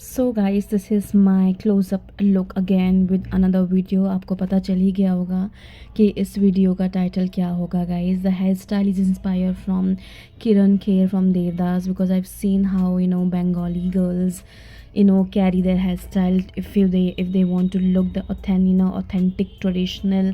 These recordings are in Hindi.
So guys this is my close up look again with another video. आपको पता चल ही गया होगा कि इस वीडियो का टाइटल क्या होगा guys. The hair style is inspire from Kiran Kher from Devdas because I have seen how Bengali girls carry their hairstyle if they want to look the authentic traditional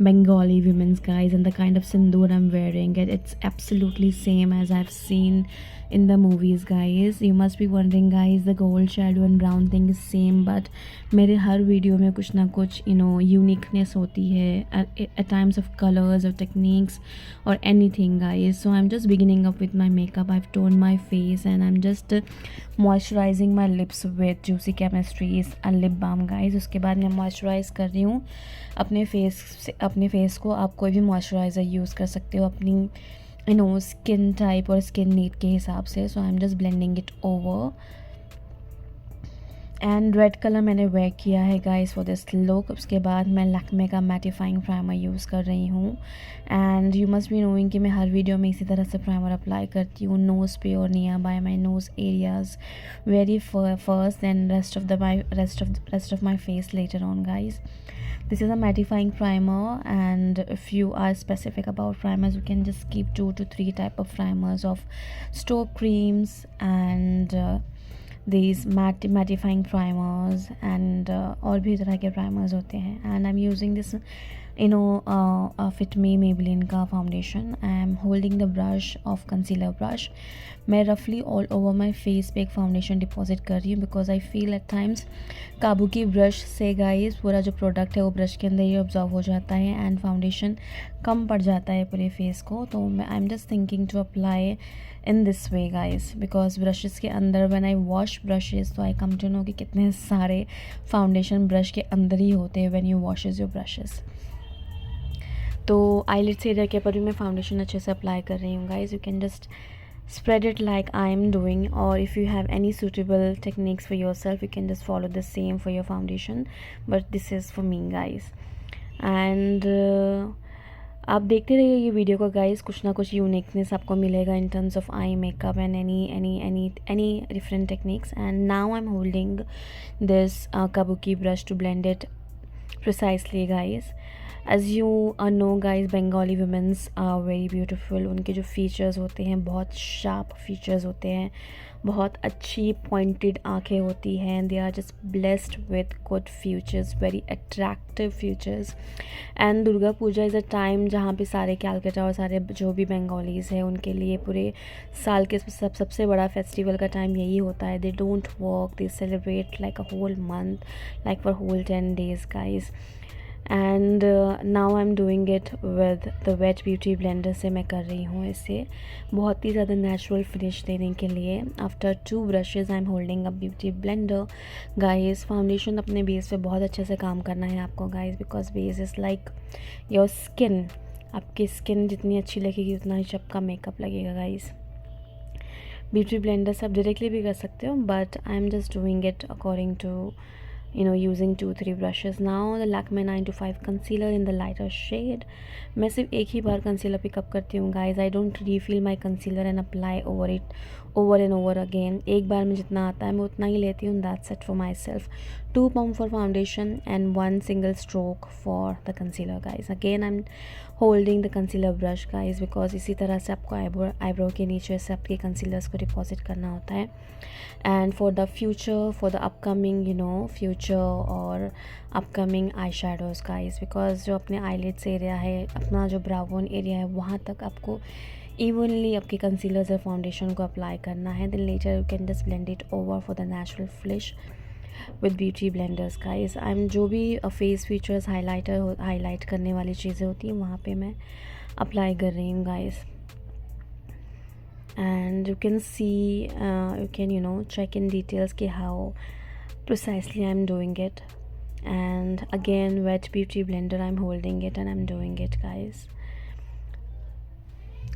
Bengali women's guys, and the kind of sindoor I'm wearing it's absolutely same as I've seen in the movies guys. You must be wondering guys, the gold shadow and brown thing is same, but मेरे हर वीडियो में कुछ ना कुछ uniqueness होती है at times of colors or techniques or anything guys. So I'm just beginning up with my makeup. I've toned my face and I'm just moisturizing my lips with Juicy Chemistry's a lip balm guys. उसके बाद मैं moisturize कर रही हूँ अपने फेस को। आप कोई भी मॉइस्चराइज़र यूज़ कर सकते हो अपनी स्किन टाइप और स्किन नीड के हिसाब से. So I am just blending it over and red colour मैंने वेयर किया है गाइस फॉर दिस लुक. उसके बाद मैं लैक्मे का मैटिफाइंग प्राइमर यूज़ कर रही हूँ. And you must be knowing कि मैं हर वीडियो में इसी तरह से प्राइमर अप्लाई करती हूँ नोज़ पे और near by my nose areas very first and rest of my face later on guys. This is a mattifying primer, and if you are specific about primers, you can just keep 2 to 3 type of primers of store creams and these mattifying primers and और भी तरह के primers होते हैं. And I'm using this Fit Me Maybelline का foundation. I am holding the brush of concealer brush. मैं रफली ऑल ओवर माई फेस पे एक फाउंडेशन डिपॉजिट कर रही हूँ because I feel at times काबू की ब्रश से गाइस पूरा जो प्रोडक्ट है वो ब्रश के अंदर ही ऑब्जॉर्व हो जाता है एंड फाउंडेशन कम पड़ जाता है पूरे फेस को. तो मैं I am just thinking to apply in this way guys because brushes के अंदर व्हेन आई वॉश ब्रशेस तो आई कम टू नो कि कितने सारे फाउंडेशन ब्रश के अंदर ही होते हैं when you washes your brushes. तो आईलिड्स एरिया के ऊपर भी मैं फाउंडेशन अच्छे से अप्लाई कर रही हूँ guys. You can just spread it like I am doing, or if you have any suitable techniques for yourself you can just follow the same for your foundation, but this is for me guys. And आप देखते रहिए ये वीडियो को गाइस, कुछ ना कुछ यूनिकनेस आपको मिलेगा in terms of eye makeup and any different techniques. And now I'm holding this kabuki brush to blend it precisely guys. As you know guys, Bengali women's are very beautiful. उनके जो फीचर्स होते हैं बहुत शार्प फीचर्स होते हैं, बहुत अच्छी पॉइंटेड आँखें होती हैं. They are just blessed with good futures, very attractive futures. And Durga Puja is a time जहाँ पे सारे कैलकाटा और सारे जो भी बंगालीज़ हैं उनके लिए पूरे साल के सबसे बड़ा फेस्टिवल का टाइम यही होता है. They don't work, they celebrate like a whole month, like for whole 10 days guys. And now I am doing it with the wet beauty blender से मैं कर रही हूँ इसे बहुत ही ज़्यादा नेचुरल फिनिश देने के लिए. After 2 brushes I am holding a beauty blender guys. Foundation अपने बेस पे बहुत अच्छे से काम करना है आपको guys because base is like your skin. आपकी स्किन जितनी अच्छी लगेगी उतना ही सबका मेकअप लगेगा गाइस. ब्यूटी ब्लेंडर से आप डायरेक्टली भी कर सकते हो, but I am just doing it according to using 2-3 brushes. Now the Lakme 925 concealer in the lighter shade. मैं सिर्फ एक ही बार कंसीलर पिकअप करती हूँ guys. I don't refill my concealer and apply over and over again. एक बार में जितना आता है मैं उतना ही लेती हूँ. That's it for my self. 2 pump for foundation and 1 single stroke for the concealer guys. Again I'm holding the concealer brush guys because इसी तरह से आपको आईब्रो के नीचे से आपके कंसीलर्स को डिपॉजिट करना होता है. And for the future, for the upcoming future और upcoming eye shadows guys, because जो अपने आईलिड्स एरिया है, अपना जो ब्राउन एरिया है, वहाँ तक आपको इवनली आपके कंसीलर्स और फाउंडेशन को अप्लाई करना है. Then later you can just blend it over for the natural flush with beauty blenders guys. I am जो भी फेस फीचर्स हाईलाइट करने वाली चीज़ें होती हैं वहाँ पे मैं अप्लाई कर रही हूँ guys. And you can see you can check in details ki how precisely I'm doing it. And again wet beauty blender, I'm holding it and I'm doing it guys.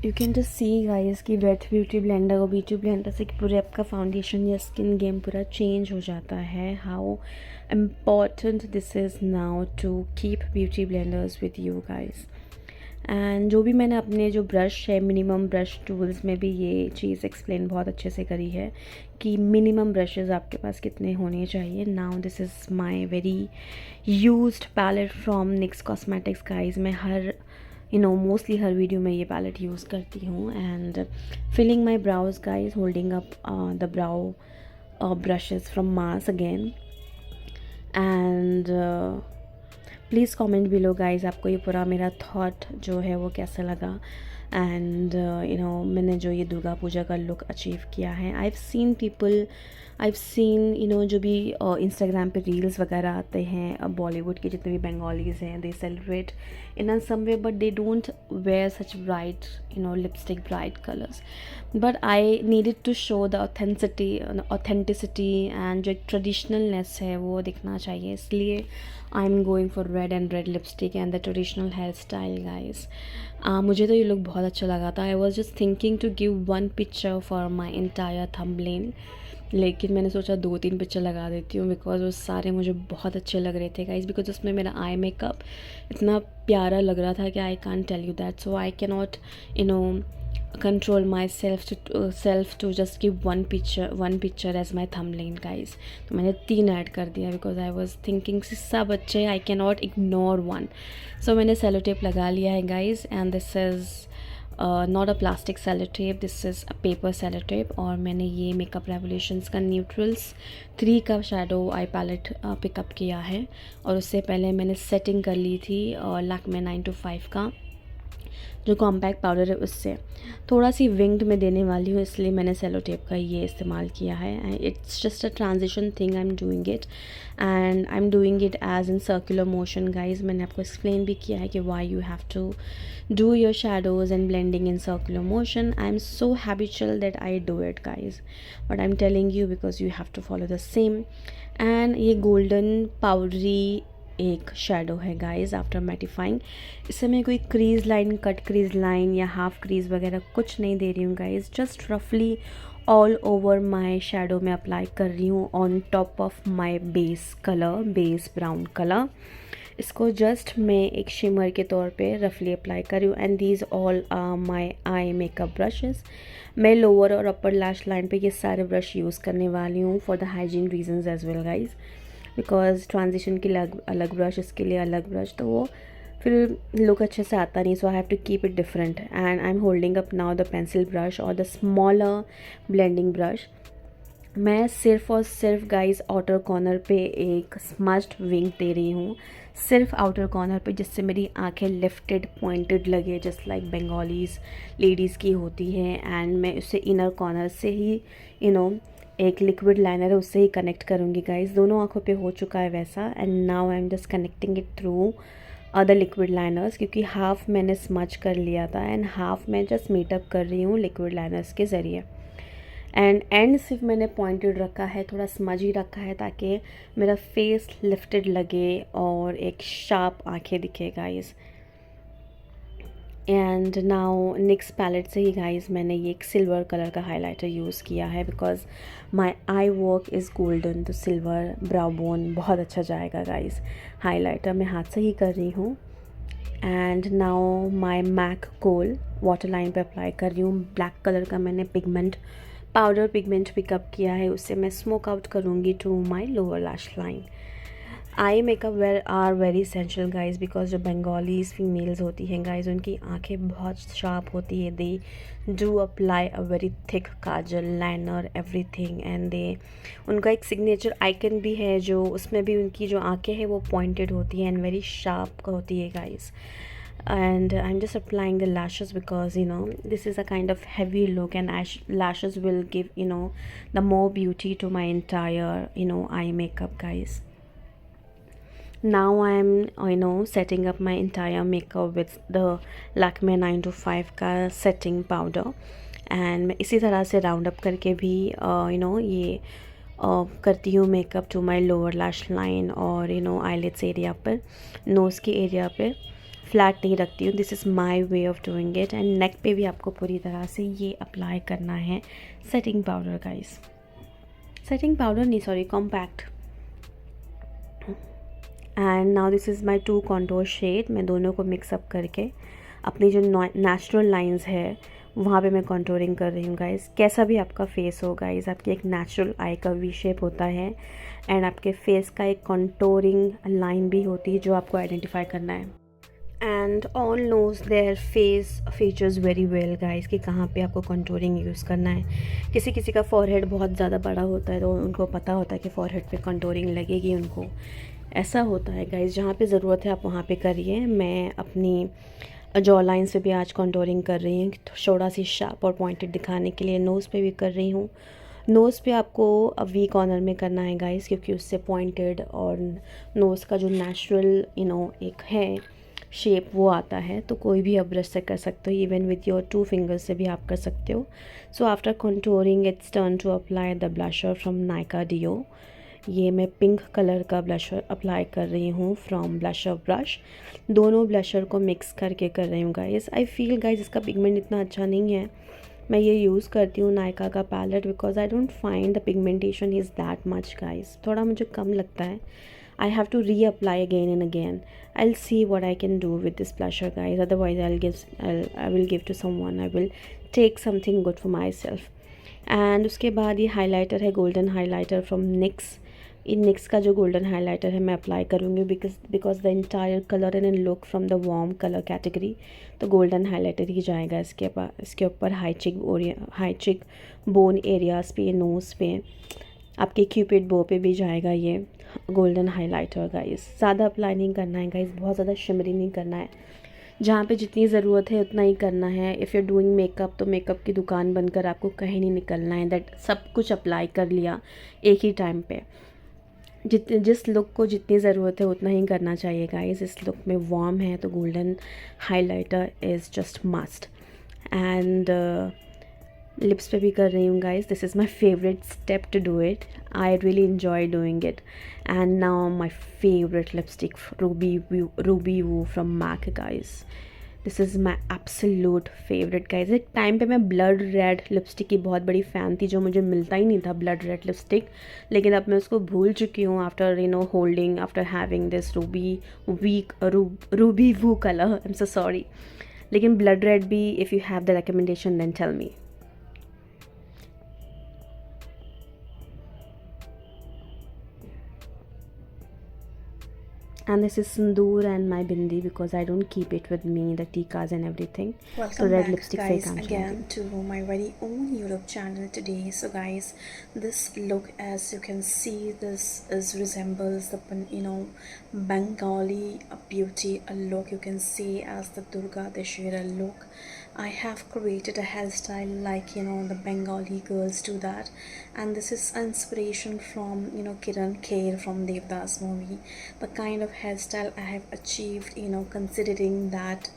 You can just see guys कि wet beauty blender और beauty blender से पूरे आपका फाउंडेशन या स्किन गेम पूरा चेंज हो जाता है. how important this is now to keep beauty blenders with you guys. And जो भी मैंने अपने जो ब्रश है, मिनिमम ब्रश टूल्स में भी ये चीज़ एक्सप्लेन बहुत अच्छे से करी है कि मिनिमम ब्रशेज़ आपके पास कितने होने चाहिए. Now this is my very used palette from NYX cosmetics guys. मैं हर मोस्टली हर वीडियो में ये पैलेट यूज़ करती हूँ. And filling my brows guys, holding up the brow brushes from Mars again. And please comment below guys आपको ये पूरा मेरा थॉट जो है वो कैसा लगा. एंड मैंने जो ये दुर्गा पूजा का लुक अचीव किया है. I've seen जो भी इंस्टाग्राम पे रील्स वगैरह आते हैं बॉलीवुड के जितने भी बंगालीज हैं, they celebrate in some way but they don't wear such bright lipstick bright colours. But I needed to show the authenticity and जो एक ट्रेडिशनलनेस है वो दिखना चाहिए. इसलिए I am going for red and red lipstick and the traditional hair style guys. मुझे तो ये लुक बहुत अच्छा लगा था. I was just thinking to give one picture for my entire thumbnail, लेकिन मैंने सोचा 2-3 पिक्चर लगा देती हूँ बिकॉज वो सारे मुझे बहुत अच्छे लग रहे थे गाइज. बिकॉज उसमें मेरा आई मेकअप इतना प्यारा लग रहा था कि I can't tell you that. So I can not control myself to just give one picture as my thumbnail guys. तो मैंने 3 ऐड कर दिया because I was thinking सब अच्छे, I cannot ignore one. So मैंने सेलो टेप लगा लिया है guys. And this is not a plastic cello tape, this is a paper cello tape. और मैंने ये मेकअप रेवोल्यूशंस का न्यूट्रल्स 3 का शेडो आई पैलेट पिकअप किया है. और उससे पहले मैंने सेटिंग कर ली थी लैक्मे 925 का जो कॉम्पैक्ट पाउडर है उससे. थोड़ा सी विंग्ड में देने वाली हूँ इसलिए मैंने सेलो टेप का ये इस्तेमाल किया है. It's just a transition thing, I am doing it and I am doing it as in circular motion guys. मैंने आपको एक्सप्लेन भी किया है कि why you have to do your shadows and blending in circular motion. I am so habitual that I do it guys, but I am telling you because you have to follow the same. And ये गोल्डन पाउडरी एक शेडो है गाइज आफ्टर मैटिफाइंग. इससे मैं कोई crease line, cut crease line या हाफ क्रीज वगैरह कुछ नहीं दे रही हूँ गाइज. जस्ट रफली ऑल ओवर माई शेडो में अप्लाई कर रही हूँ on top of my base colour, base brown colour. इसको जस्ट मैं एक शिमर के तौर पे रफली अप्लाई कर रही हूँ. And these all are my eye makeup brushes. मैं लोअर और अपर लैश लाइन पे ये सारे ब्रश यूज़ करने वाली हूँ for the hygiene reasons as well guys. Because transition के लिए अलग ब्रश, इसके लिए अलग ब्रश, तो वो फिर लुक अच्छे से आता नहीं. So I have to keep it different. And I am holding up now the pencil brush और द स्मॉलर ब्लेंडिंग ब्रश. मैं सिर्फ और सिर्फ गाइस आउटर कॉर्नर पे एक स्मज्ड विंग दे रही हूँ, सिर्फ आउटर कॉर्नर पे, जिससे मेरी आंखें लिफ्टेड पॉइंटेड लगे जस्ट लाइक बंगालीज लेडीज़ की होती हैं. एंड मैं उससे इनर कॉर्नर से ही एक लिक्विड लाइनर है उससे ही कनेक्ट करूँगी गाइज. दोनों आँखों पे हो चुका है वैसा. And now I am just connecting it through other liquid liners, क्योंकि हाफ मैंने स्मच कर लिया था एंड हाफ मैं जस्ट मीटअप कर रही हूँ लिक्विड लाइनर्स के ज़रिए. एंड सिर्फ मैंने पॉइंटेड रखा है, थोड़ा स्मज ही रखा है ताकि मेरा फेस लिफ्टेड लगे और एक शार्प आँखें दिखे guys. And now NYX palette से ही गाइज मैंने ये एक सिल्वर कलर का हाइलाइटर यूज़ किया है because my eye work is golden, तो सिल्वर ब्राउ बोन बहुत अच्छा जाएगा गाइज. हाइलाइटर मैं हाथ से ही कर रही हूँ. And now my MAC kohl water line पे अप्लाई कर रही हूँ. ब्लैक कलर का मैंने पाउडर पिगमेंट पिकअप किया है, उससे मैं स्मोक आउट करूँगी to my lower lash line. Eye makeup wear are very essential guys because जो बंगालीज फीमेल्स होती हैं गाइज उनकी आंखें बहुत शार्प होती है. They do apply a very thick kajal, liner, everything. And उनका एक सिग्नेचर आइकन भी है जो उसमें भी उनकी जो आंखें हैं वो पॉइंटेड होती हैं एंड वेरी शार्प होती है guys. And I'm just applying the lashes because this is a kind of heavy look and lashes will give the more beauty to my entire eye makeup guys. Now I'm setting up my entire makeup with the Lakme 925 का setting powder. and मैं इसी तरह से राउंड अप करके भी ये करती हूँ makeup to my lower lash line और आईलिड्स एरिया पर, नोज़ के एरिया पे फ्लैट नहीं रखती हूँ. This is my way of doing it. And neck पे भी आपको पूरी तरह से ये अप्लाई करना है setting powder guys. Setting powder नहीं, sorry, compact. And now this is my 2 contour shade. मैं दोनों को मिक्सअप करके अपनी जो नेचुरल लाइंस है वहाँ पे मैं कंटूरिंग कर रही हूँ गाइस। कैसा भी आपका फेस हो गाइस, आपकी एक नेचुरल आई का वी शेप होता है एंड आपके फेस का एक कंटूरिंग लाइन भी होती है जो आपको आइडेंटिफाई करना है। And all knows their face features very well guys कि कहाँ पे आपको कंटूरिंग यूज़ करना है। किसी किसी का फॉरहेड बहुत ज़्यादा बड़ा होता है तो उनको पता होता है कि फॉरहेड पे कंटूरिंग लगेगी उनको। ऐसा होता है गाइस, जहाँ पे ज़रूरत है आप वहाँ पे करिए। मैं अपनी जॉ लाइन्स पे भी आज कंटूरिंग कर रही हूँ थोड़ा सी शार्प और पॉइंटेड दिखाने के लिए। नोज़ पे भी कर रही हूँ। नोज़ पे आपको वी कॉर्नर में करना है गाइस, क्योंकि उससे पॉइंटेड और नोज़ का जो नेचुरल एक है शेप वो आता है। तो कोई भी आप ब्रश से कर सकते हो, इवन विथ योर 2 फिंगर्स से भी आप कर सकते हो। So after contouring it's turn to apply the blusher from Nykaa duo. ये मैं पिंक कलर का ब्लशर अप्लाई कर रही हूँ फ्रॉम ब्लशर ब्रश। दोनों ब्लशर को मिक्स करके कर रही हूँ गाइस। आई फील गाइस इसका पिगमेंट इतना अच्छा नहीं है। मैं ये यूज़ करती हूँ नायका का palette because I don't find the pigmentation is that much guys, थोड़ा मुझे कम लगता है। I have to reapply again and again. I'll see what I can do with this blusher guys, otherwise I will give to someone. I will take something good for myself. And उसके बाद ये हाइलाइटर है गोल्डन हाइलाइटर फ्रॉम निक्स। इन निक्स का जो गोल्डन हाइलाइटर है मैं अप्लाई करूँगी because the entire colour and look from the warm colour category, तो गोल्डन हाइलाइटर ही जाएगा इसके ऊपर हाई चिक बोन एरियाज़ पे, नोज़ पे, आपके क्यूपिड बो पे भी जाएगा ये गोल्डन हाइलाइटर गाइस। ज़्यादा अप्लाई नहीं करना है गाइस, बहुत ज़्यादा शिमरी नहीं करना है। जहाँ पे जितनी ज़रूरत है उतना ही करना है। इफ़ यू डूइंग मेकअप तो मेकअप की दुकान बनकर आपको कहीं नहीं निकलना है दैट सब कुछ अप्लाई कर लिया एक ही टाइम पे। जिस लुक को जितनी ज़रूरत है उतना ही करना चाहिए गाइस। इस लुक में वार्म है तो golden highlighter is just must. And lips पे भी कर रही हूँ guys. This is my favourite step to do it. I really enjoy doing it. And now my favourite lipstick Ruby Woo from MAC guys. This is my absolute favourite guys. एक टाइम पे मैं ब्लड रेड लिपस्टिक की बहुत बड़ी फ़ैन थी, जो मुझे मिलता ही नहीं था ब्लड रेड लिपस्टिक, लेकिन अब मैं उसको भूल चुकी हूँ after holding after having this Ruby Woo colour. I am so sorry, लेकिन ब्लड रेड भी if you have the recommendation then tell me. And this is sindoor and my bindi because I don't keep it with me, the tikas and everything. Welcome so red back lipstick guys से काम again to my very own YouTube channel today. So guys, this look, as you can see, this is resembles the Bengali beauty a look. You can see as the Durga Dashera look. I have created a hairstyle like the Bengali girls do that, and this is inspiration from Kiran Kher from Devdas movie. The kind of hairstyle I have achieved, considering that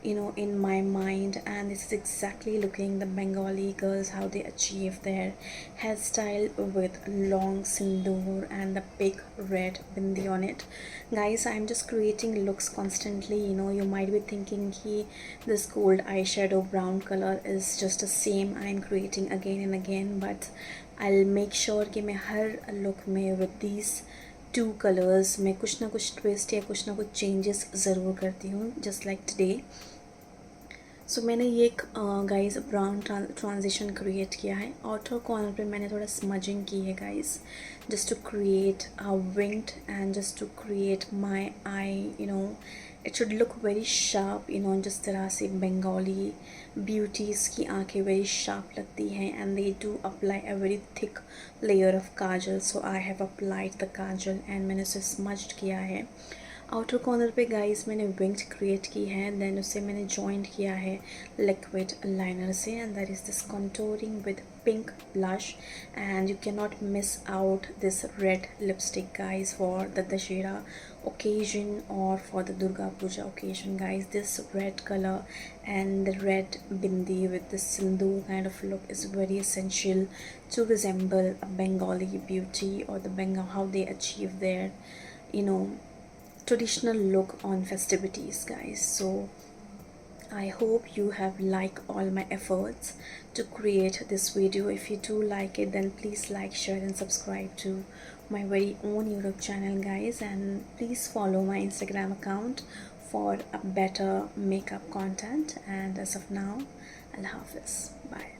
in my mind, and this is exactly looking the Bengali girls how they achieve their hairstyle with long sindoor and the big red bindi on it. Guys, I'm just creating looks constantly. You might be thinking this gold eyeshadow brown color is just the same I'm creating again and again, but I'll make sure कि मैं हर look में with these 2 colors मैं कुछ ना कुछ twist या कुछ ना कुछ changes ज़रूर करती हूँ, just like today. सो मैंने ये एक गाइस ब्राउन ट्रांजिशन क्रिएट किया है। आउटर कॉर्नर पे मैंने थोड़ा स्मजिंग की है guys, just to create a winged and just to create my eye it should look very sharp जिस तरह से बंगाली ब्यूटीज़ की आंखें वेरी शार्प लगती हैं and they do apply a very thick layer of Kajal. So I have applied the Kajal and मैंने उसे स्मज्ड किया है। आउटर कॉर्नर पे गाइस मैंने विंग्स क्रिएट की है, देन उसे मैंने जॉइंट किया है लिक्विड लाइनर से, and that is this contouring with pink blush. And you can not miss out this red lipstick guys for the Dussehra occasion or for the Durga Pooja occasion guys. This red color and the red bindi with the sindoor kind of look is very essential to resemble a Bengali beauty or the Bengal how they achieve their traditional look on festivities guys. So I hope you have liked all my efforts to create this video. If you do like it, then please like, share and subscribe to my very own YouTube channel guys, and please follow my Instagram account for a better makeup content. And as of now, Allah Hafiz. Bye.